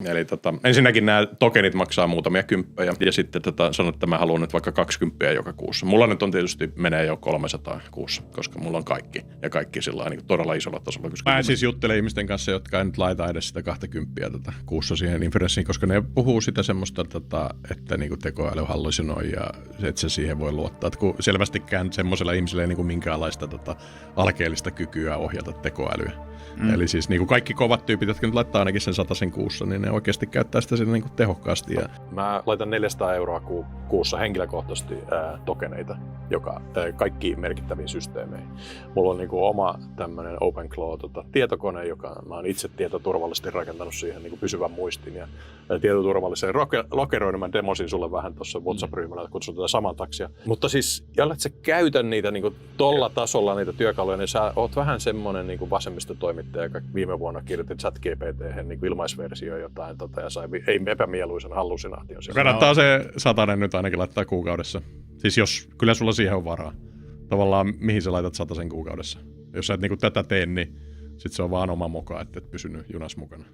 Eli ensinnäkin nämä tokenit maksaa muutamia kymppejä ja sitten sanon, että mä haluan nyt vaikka 20 joka kuussa. Mulla nyt on tietysti menee jo 300 kuussa, koska mulla on kaikki ja kaikki sillä niin todella isolla tasolla. Mä siis juttelen ihmisten kanssa, jotka ei nyt laita edes sitä 20 kuussa siihen inferenssiin, koska ne puhuu sitä semmoista, että niinku tekoäly hallusinoi ja että se siihen voi luottaa. Että kun selvästikään semmoisella ihmisellä ei niinku minkäänlaista alkeellista kykyä ohjata tekoälyä. Eli siis niin kuin kaikki kovat tyypit, jotka nyt laittaa ainakin sen 100 kuussa, niin ne oikeasti käyttää sitä niin kuin tehokkaasti. Ja mä laitan 400 euroa kuussa henkilökohtaisesti tokeneita, joka kaikkiin merkittäviin systeemeihin. Mulla on niin kuin oma tämmöinen OpenClaw tietokone, joka mä oon itse tietoturvallisesti rakentanut siihen niin kuin pysyvän muistin ja tietoturvalliseen lokeroinnin. Mä demosin sulle vähän tuossa WhatsApp-ryhmällä, kutsun tätä saman taksia. Mutta siis, jollet sä käytä niitä niin kuin tolla tasolla niitä työkaluja, niin sä oot vähän semmoinen niin kuin vasemmistotoimittaja, joka viime vuonna kirjoitti ChatGPT:hen niin ilmaisversio jotain ja sai epämieluisen hallusinaation. Kannattaa se 100 nyt ainakin laittaa kuukaudessa. Siis jos, kyllä sulla siihen on varaa. Tavallaan mihin sä laitat 100 kuukaudessa. Jos sä et niin kuin tätä tee, niin sit se on vaan oma moka, että et pysynyt junas mukana.